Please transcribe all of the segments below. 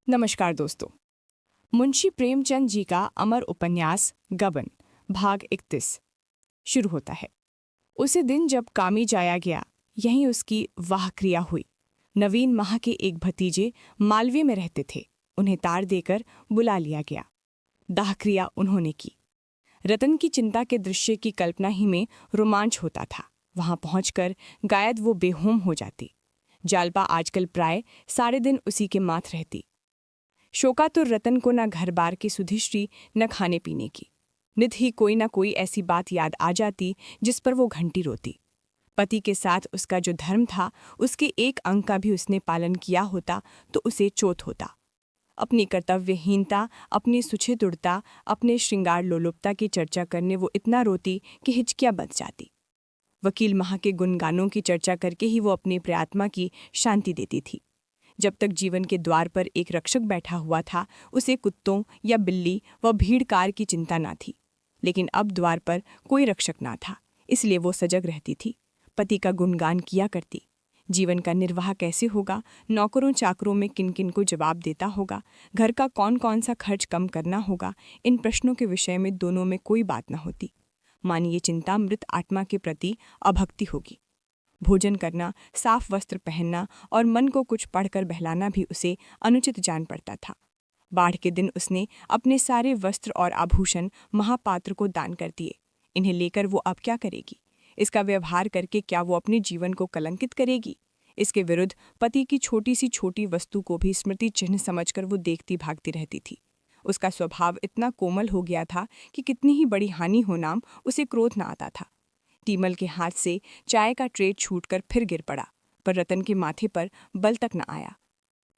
नमस्कार दोस्तों। मुंशी प्रेमचंद जी का अमर उपन्यास गबन भाग 31 शुरू होता है। उसी दिन जब कामी जाया गया, यहीं उसकी वाह क्रिया हुई। नवीन माह के एक भतीजे मालवीय में रहते थे। उन्हें तार देकर बुला लिया गया। दाह क्रिया उन्होंने की। रतन की चिंता के दृश्य की कल्पना ही में रोमांच होता था। वहां पहुंचकर गायद वो बेहोम हो जाती। जालपा आजकल प्राय सारे दिन उसी के माथ रहती। शोकातुर रतन को न घर बार की सुधिश्री न खाने पीने की। नित ही कोई न कोई ऐसी बात याद आ जाती जिस पर वो घंटी रोती। पति के साथ उसका जो धर्म था, उसके एक अंग का भी उसने पालन किया होता तो उसे चोट होता। अपनी कर्तव्यहीनता, अपनी सुचितुरता, अपने श्रृंगार लोलुपता की चर्चा करने वो इतना रोती कि हिचकियां बच जाती। वकील माह के गुणगानों की चर्चा करके ही वो अपनी प्रियात्मा की शांति देती थी। जब तक जीवन के द्वार पर एक रक्षक बैठा हुआ था, उसे कुत्तों या बिल्ली व भीड़कार की चिंता ना थी। लेकिन अब द्वार पर कोई रक्षक ना था, इसलिए वो सजग रहती थी। पति का गुणगान किया करती। जीवन का निर्वाह कैसे होगा, नौकरों चाकरों में किन किन को जवाब देता होगा, घर का कौन कौन सा खर्च कम करना होगा, इन प्रश्नों के विषय में दोनों में कोई बात न होती। मानिए चिंता मृत आत्मा के प्रति अभक्ति होगी। भोजन करना, साफ वस्त्र पहनना और मन को कुछ पढ़कर बहलाना भी उसे अनुचित जान पड़ता था। बाढ़ के दिन उसने अपने सारे वस्त्र और आभूषण महापात्र को दान कर दिए। इन्हें लेकर वो अब क्या करेगी? इसका व्यवहार करके क्या वो अपने जीवन को कलंकित करेगी? इसके विरुद्ध पति की छोटी सी छोटी वस्तु को भी स्मृति चिन्ह समझकर वो देखती भागती रहती थी। उसका स्वभाव इतना कोमल हो गया था कि कितनी ही बड़ी हानि हो नाम उसे क्रोध न आता था। टीमल के हाथ से चाय का ट्रे छूटकर फिर गिर पड़ा, पर रतन के माथे पर बल तक न आया।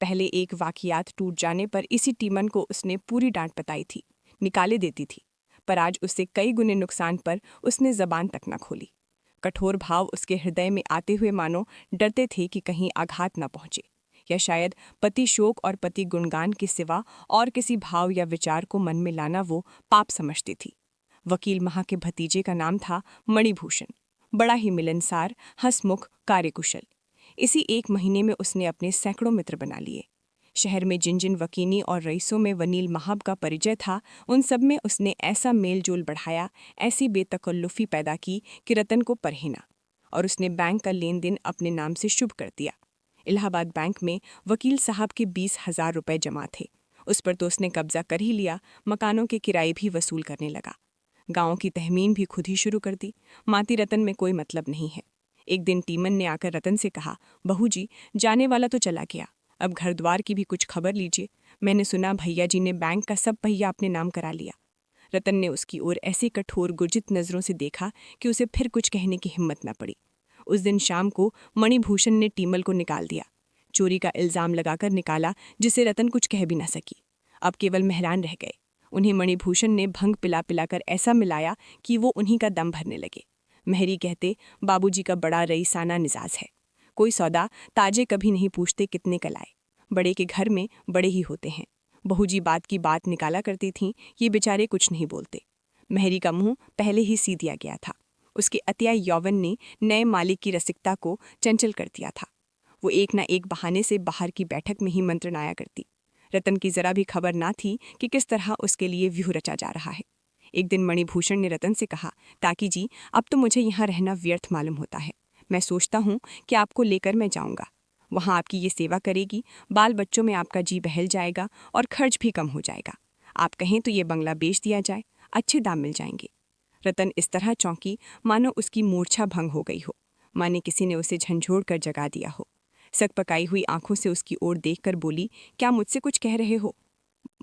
पहले एक वाकियात टूट जाने पर इसी टीमन को उसने पूरी डांट बताई थी, निकाले देती थी। पर आज उससे कई गुने नुकसान पर उसने जबान तक न खोली। कठोर भाव उसके हृदय में आते हुए मानो डरते थे कि कहीं आघात न पहुंचे, या शायद पति शोक और पति गुणगान के सिवा और किसी भाव या विचार को मन में लाना वो पाप समझती थी। वकील माह के भतीजे का नाम था मणिभूषण। बड़ा ही मिलनसार, हंसमुख, कार्यकुशल। इसी एक महीने में उसने अपने सैकड़ों मित्र बना लिए। शहर में जिन जिन वकीनी और रईसों में वनील महाब का परिचय था, उन सब में उसने ऐसा मेलजोल बढ़ाया, ऐसी बेतकल्लुफी पैदा की कि रतन को परहिना। और उसने बैंक का लेन देन अपने नाम से शुभ कर दिया। इलाहाबाद बैंक में वकील साहब के 20,000 रुपए जमा थे। उस पर तो उसने कब्जा कर ही लिया, मकानों के किराए भी वसूल करने लगा। गांवों की तहमीन भी खुद ही शुरू कर दी। माती रतन में कोई मतलब नहीं है। एक दिन टीमन ने आकर रतन से कहा, बहू जी, जाने वाला तो चला गया, अब घर द्वार की भी कुछ खबर लीजिए। मैंने सुना भैया जी ने बैंक का सब पहिया अपने नाम करा लिया। रतन ने उसकी ओर ऐसी कठोर गुर्जित नजरों से देखा कि उसे फिर कुछ कहने की हिम्मत न पड़ी। उस दिन शाम को मणिभूषण ने टीमल को निकाल दिया। चोरी का इल्जाम लगाकर निकाला, जिसे रतन कुछ कह भी न सकी। अब केवल मेहरान रह गए। उन्हें मणिभूषण ने भंग पिला पिलाकर ऐसा मिलाया कि वो उन्हीं का दम भरने लगे। मेहरी कहते, बाबूजी का बड़ा रईसाना मिजाज है। कोई सौदा ताजे कभी नहीं पूछते कितने का लाए। बड़े के घर में बड़े ही होते हैं। बहू जी बात की बात निकाला करती थीं, ये बेचारे कुछ नहीं बोलते। मेहरी का मुंह पहले ही सी दिया गया था। उसके अतिया यौवन ने नए मालिक की रसिकता को चंचल कर दिया था। वो एक न एक बहाने से बाहर की बैठक में ही मंत्रणाया करती। रतन की जरा भी खबर ना थी कि किस तरह उसके लिए व्यूह रचा जा रहा है। एक दिन मणिभूषण ने रतन से कहा, ताकि जी, अब तो मुझे यहाँ रहना व्यर्थ मालूम होता है। मैं सोचता हूँ कि आपको लेकर मैं जाऊँगा। वहाँ आपकी ये सेवा करेगी, बाल बच्चों में आपका जी बहल जाएगा और खर्च भी कम हो जाएगा। आप कहें तो ये बंगला बेच दिया जाए, अच्छे दाम मिल जाएंगे। रतन इस तरह चौंकी मानो उसकी मूर्छा भंग हो गई हो, माने किसी ने उसे झंझोड़ कर जगा दिया हो। सकपकाई हुई आंखों से उसकी ओर देखकर बोली, क्या मुझसे कुछ कह रहे हो?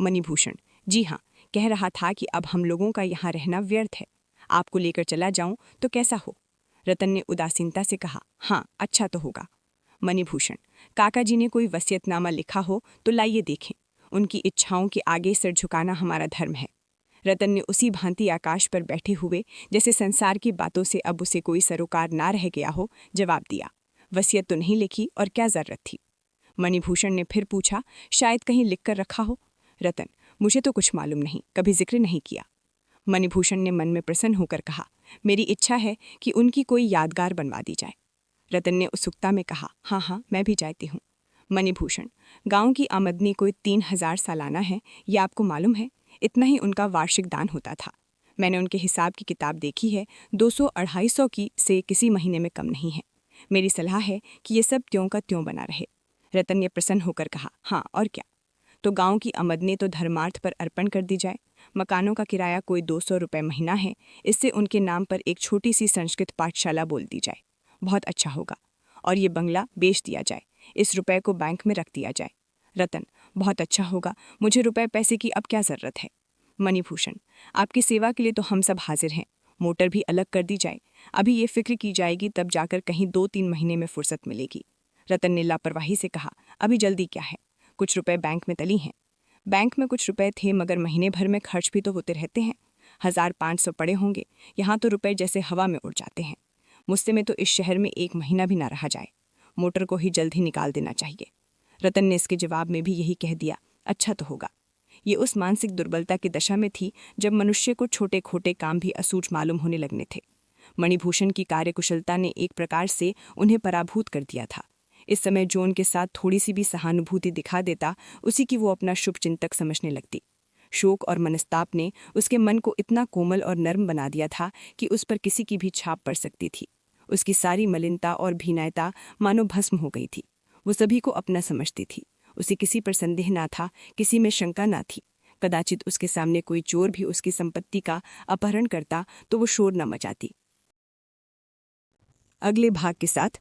मणिभूषण, जी हाँ, कह रहा था कि अब हम लोगों का यहाँ रहना व्यर्थ है। आपको लेकर चला जाऊं तो कैसा हो? रतन ने उदासीनता से कहा, हाँ, अच्छा तो होगा। मणिभूषण, काका जी ने कोई वसीयतनामा लिखा हो तो लाइए देखें। उनकी इच्छाओं के आगे सिर झुकाना हमारा धर्म है। रतन ने उसी भांति आकाश पर बैठे हुए, जैसे संसार की बातों से अब उसे कोई सरोकार ना रह गया हो, जवाब दिया, वसीयत तो नहीं लिखी और क्या जरूरत थी? मणिभूषण ने फिर पूछा, शायद कहीं लिख कर रखा हो? रतन, मुझे तो कुछ मालूम नहीं, कभी जिक्र नहीं किया। मणिभूषण ने मन में प्रसन्न होकर कहा, मेरी इच्छा है कि उनकी कोई यादगार बनवा दी जाए। रतन ने उत्सुकता में कहा, हाँ हाँ, मैं भी चाहती हूँ। मणिभूषण, गांव की आमदनी कोई 3,000 सालाना है, ये आपको मालूम है? इतना ही उनका वार्षिक दान होता था। मैंने उनके हिसाब की किताब देखी है, 200-250 की से किसी महीने में कम नहीं है। मेरी सलाह है कि ये सब त्यों का त्यों बना रहे। रतन ने प्रसन्न होकर कहा, हाँ और क्या, तो गांव की आमदनी तो धर्मार्थ पर अर्पण कर दी जाए। मकानों का किराया कोई 200 रुपये महीना है, इससे उनके नाम पर एक छोटी सी संस्कृत पाठशाला बोल दी जाए, बहुत अच्छा होगा। और ये बंगला बेच दिया जाए, इस रुपए को बैंक में रख दिया जाए। रतन, बहुत अच्छा होगा, मुझे रुपए पैसे की अब क्या ज़रूरत है। मणिभूषण, आपकी सेवा के लिए तो हम सब हाजिर हैं। मोटर भी अलग कर दी जाए, अभी ये फिक्र की जाएगी, तब जाकर कहीं 2-3 महीने में फुर्सत मिलेगी। रतन ने लापरवाही से कहा, अभी जल्दी क्या है, कुछ रुपए बैंक में तली हैं। बैंक में कुछ रुपए थे, मगर महीने भर में खर्च भी तो होते रहते हैं। 1,500 पड़े होंगे, यहाँ तो रुपए जैसे हवा में उड़ जाते हैं। मुझसे में तो इस शहर में 1 महीना भी ना रहा जाए, मोटर को ही जल्द ही निकाल देना चाहिए। रतन ने इसके जवाब में भी यही कह दिया, अच्छा तो होगा। ये उस मानसिक दुर्बलता की दशा में थी जब मनुष्य को छोटे खोटे काम भी असूझ मालूम होने लगने थे। मणिभूषण की कार्यकुशलता ने एक प्रकार से उन्हें पराभूत कर दिया था। इस समय जो उनके साथ थोड़ी सी भी सहानुभूति दिखा देता, उसी की वो अपना शुभचिंतक समझने लगती। शोक और मनस्ताप ने उसके मन को इतना कोमल और नर्म बना दिया था कि उस पर किसी की भी छाप पड़ सकती थी। उसकी सारी मलिनता और भीनायता मानो भस्म हो गई थी। वो सभी को अपना समझती थी, उसे किसी पर संदेह ना था, किसी में शंका ना थी। कदाचित उसके सामने कोई चोर भी उसकी संपत्ति का अपहरण करता तो वो शोर न मचाती। अगले भाग के साथ